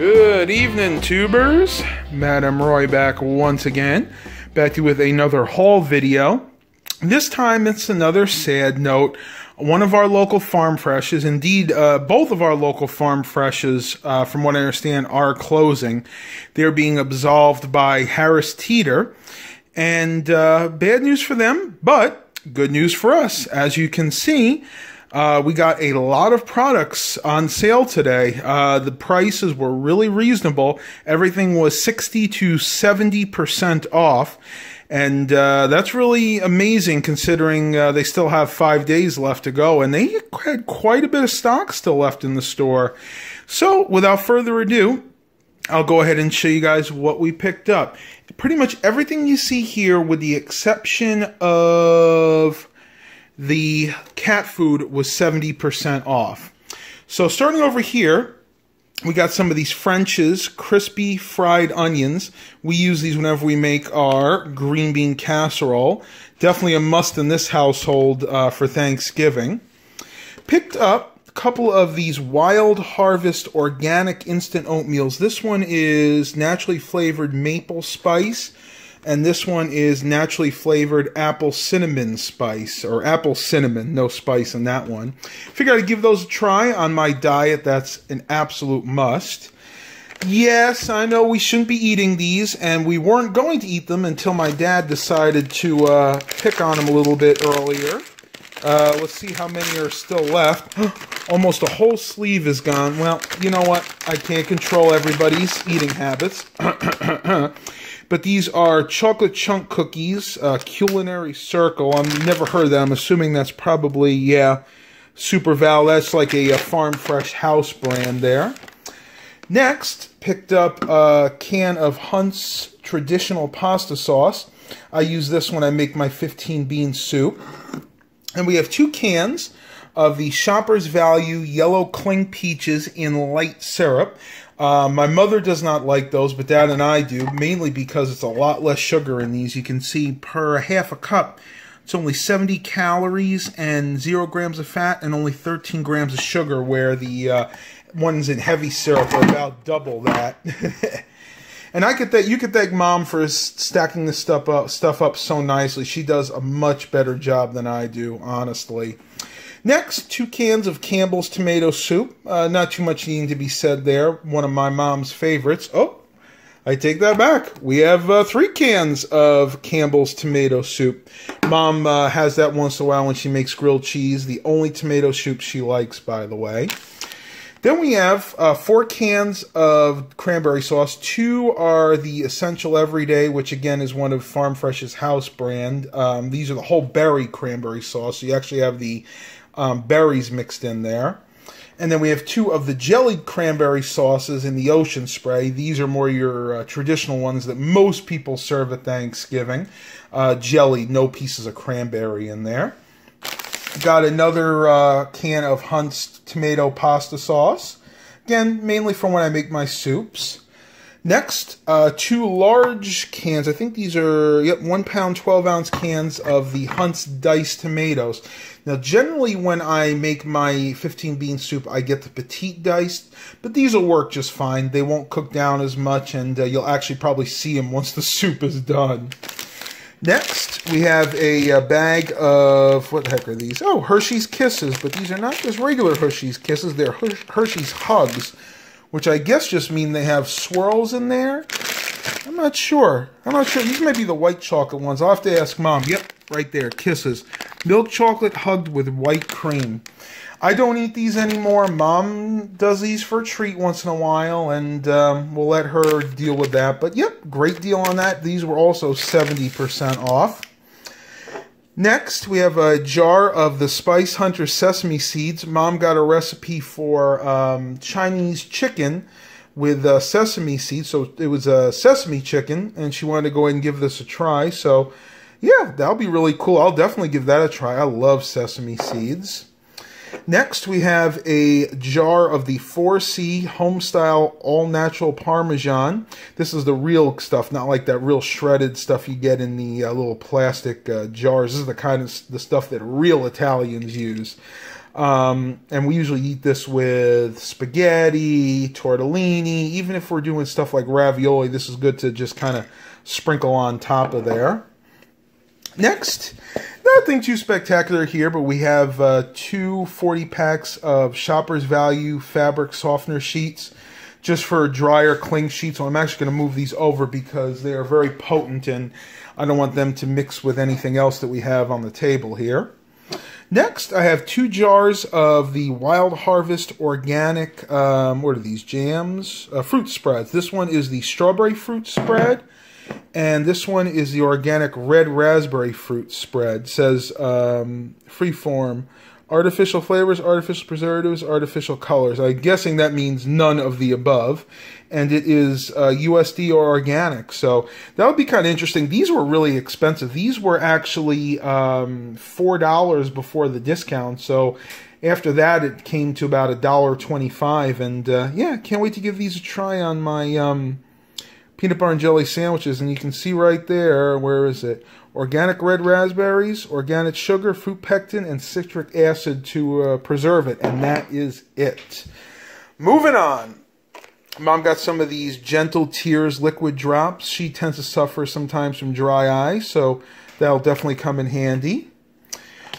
Good evening, tubers. Madam Roy back once again. Back to you with another haul video. This time it's another sad note. One of our local farm freshes, indeed both of our local farm freshes, from what I understand, are closing. They're being absolved by Harris Teeter. And bad news for them, but good news for us. As you can see, we got a lot of products on sale today. The prices were really reasonable. Everything was 60 to 70% off. And that's really amazing considering they still have 5 days left to go. And they had quite a bit of stock still left in the store. So without further ado, I'll go ahead and show you guys what we picked up. Pretty much everything you see here with the exception of the cat food was 70% off. So starting over here, we got some of these French's crispy fried onions. We use these whenever we make our green bean casserole. Definitely a must in this household for Thanksgiving. Picked up a couple of these Wild Harvest organic instant oatmeals. This one is naturally flavored maple spice. And this one is naturally flavored apple cinnamon spice, or apple cinnamon, no spice in that one. Figured I'd give those a try on my diet. That's an absolute must. Yes, I know we shouldn't be eating these, and we weren't going to eat them until my dad decided to pick on them a little bit earlier. Let's see how many are still left. Almost a whole sleeve is gone. Well, you know what? I can't control everybody's eating habits. But these are chocolate chunk cookies, Culinary Circle. I've never heard of that. I'm assuming that's probably, yeah, Super Val. That's like a Farm Fresh house brand there. Next, picked up a can of Hunt's traditional pasta sauce. I use this when I make my 15-bean soup. And we have 2 cans of the Shoppers Value Yellow Cling Peaches in light syrup. My mother does not like those, but Dad and I do, mainly because it's a lot less sugar in these. You can see per half a cup, it's only 70 calories and 0 grams of fat and only 13 grams of sugar, where the ones in heavy syrup are about double that. And you could thank Mom for stacking this stuff up so nicely. She does a much better job than I do, honestly. Next, 2 cans of Campbell's tomato soup. Not too much needing to be said there. One of my mom's favorites. Oh, I take that back. We have 3 cans of Campbell's tomato soup. Mom has that once in a while when she makes grilled cheese. The only tomato soup she likes, by the way. Then we have 4 cans of cranberry sauce. 2 are the Essential Everyday, which again is one of Farm Fresh's house brand. These are the whole berry cranberry sauce, so you actually have the berries mixed in there. And then we have 2 of the jellied cranberry sauces in the Ocean Spray. These are more your traditional ones that most people serve at Thanksgiving. Jellied, no pieces of cranberry in there. Got another can of Hunt's tomato pasta sauce. Again, mainly from when I make my soups. Next, 2 large cans. I think these are 1 pound, 12-ounce cans of the Hunt's diced tomatoes. Now, generally when I make my 15-bean soup, I get the petite diced, but these will work just fine. They won't cook down as much, and you'll actually probably see them once the soup is done. Next, we have a bag of, what the heck are these? Oh, Hershey's Kisses, but these are not just regular Hershey's Kisses. They're Hershey's Hugs, which I guess just mean they have swirls in there. I'm not sure. These might be the white chocolate ones. I'll have to ask Mom. Yep, right there, Kisses. Milk chocolate hugged with white cream. I don't eat these anymore. Mom does these for a treat once in a while, and we'll let her deal with that. But yep, great deal on that. These were also 70% off. Next, we have a jar of the Spice Hunter sesame seeds. Mom got a recipe for Chinese chicken with sesame seeds. So it was a sesame chicken, and she wanted to go ahead and give this a try. So yeah, that'll be really cool. I'll definitely give that a try. I love sesame seeds. Next, we have a jar of the 4C Homestyle All-Natural Parmesan. This is the real stuff, not like that real shredded stuff you get in the little plastic jars. This is the kind of the stuff that real Italians use. And we usually eat this with spaghetti, tortellini. Even if we're doing stuff like ravioli, this is good to just kind of sprinkle on top of there. Next, nothing too spectacular here, but we have 2 40 packs of Shoppers Value fabric softener sheets, just for drier cling sheets. So I'm actually going to move these over because they are very potent and I don't want them to mix with anything else that we have on the table here. Next, I have 2 jars of the Wild Harvest organic, what are these, jams? Fruit spreads. This one is the strawberry fruit spread, and this one is the organic red raspberry fruit spread. It says freeform, artificial flavors, artificial preservatives, artificial colors. I'm guessing that means none of the above. And it is USD or organic. So that would be kind of interesting. These were really expensive. These were actually $4 before the discount. So after that, it came to about $1.25. And yeah, can't wait to give these a try on my peanut butter and jelly sandwiches. And you can see right there, where is it? Organic red raspberries, organic sugar, fruit pectin, and citric acid to preserve it. And that is it. Moving on. Mom got some of these Gentle Tears liquid drops. She tends to suffer sometimes from dry eyes, so that'll definitely come in handy.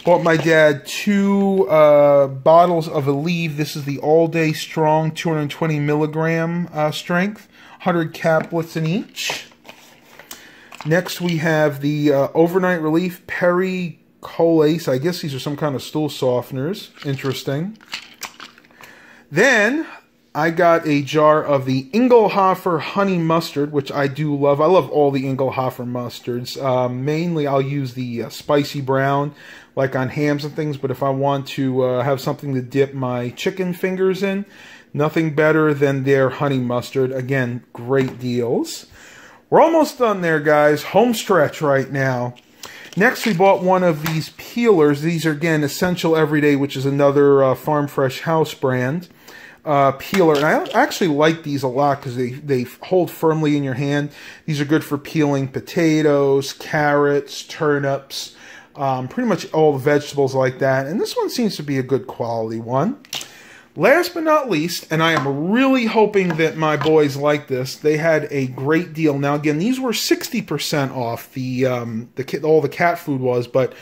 Bought my dad 2 bottles of Aleve. This is the All Day Strong 220 milligram strength, 100 caplets in each. Next we have the Overnight Relief Pericolace. I guess these are some kind of stool softeners. Interesting. Then I got a jar of the Ingelhofer honey mustard, which I do love. I love all the Ingelhofer mustards. Mainly I'll use the spicy brown, like on hams and things, but if I want to have something to dip my chicken fingers in, nothing better than their honey mustard. Again, great deals. We're almost done there, guys. Home stretch right now. Next, we bought one of these peelers. These are, again, Essential Everyday, which is another Farm Fresh house brand. Peeler, and I actually like these a lot because they hold firmly in your hand. These are good for peeling potatoes, carrots, turnips, pretty much all the vegetables like that. And this one seems to be a good quality one. Last but not least, and I am really hoping that my boys like this, they had a great deal. Now again, these were 60% off. All the cat food was, but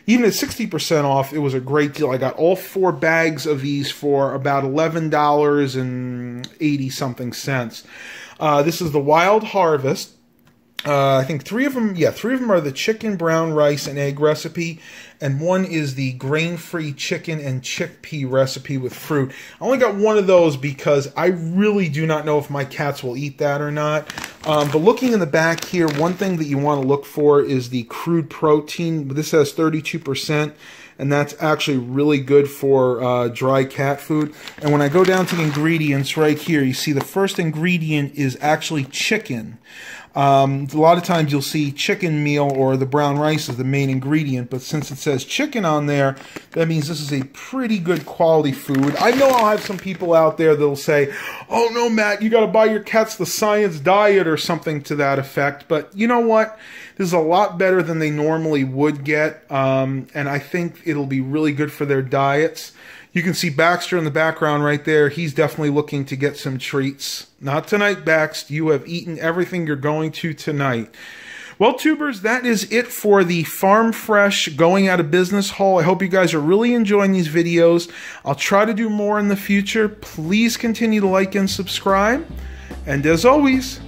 even at 60% off, it was a great deal. I got all 4 bags of these for about $11.80-something. This is the Wild Harvest. I think 3 of them, yeah, 3 of them are the chicken, brown rice, and egg recipe, and 1 is the grain-free chicken and chickpea recipe with fruit. I only got 1 of those because I really do not know if my cats will eat that or not. But looking in the back here, one thing that you want to look for is the crude protein. This has 32%, and that's actually really good for dry cat food. And when I go down to the ingredients right here, you see the first ingredient is actually chicken. A lot of times you'll see chicken meal or the brown rice is the main ingredient, but since it says chicken on there, that means this is a pretty good quality food. I know I'll have some people out there that'll say, oh no, Matt, you got to buy your cats the science diet or something to that effect. But you know what? This is a lot better than they normally would get, and I think it'll be really good for their diets. You can see Baxter in the background right there. He's definitely looking to get some treats. Not tonight, Bax. You have eaten everything you're going to tonight. Well, tubers, that is it for the Farm Fresh going out of business haul. I hope you guys are really enjoying these videos. I'll try to do more in the future. Please continue to like and subscribe. And as always,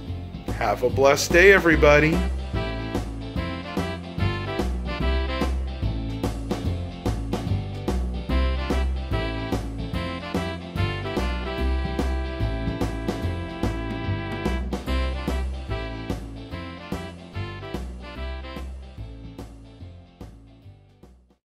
have a blessed day, everybody.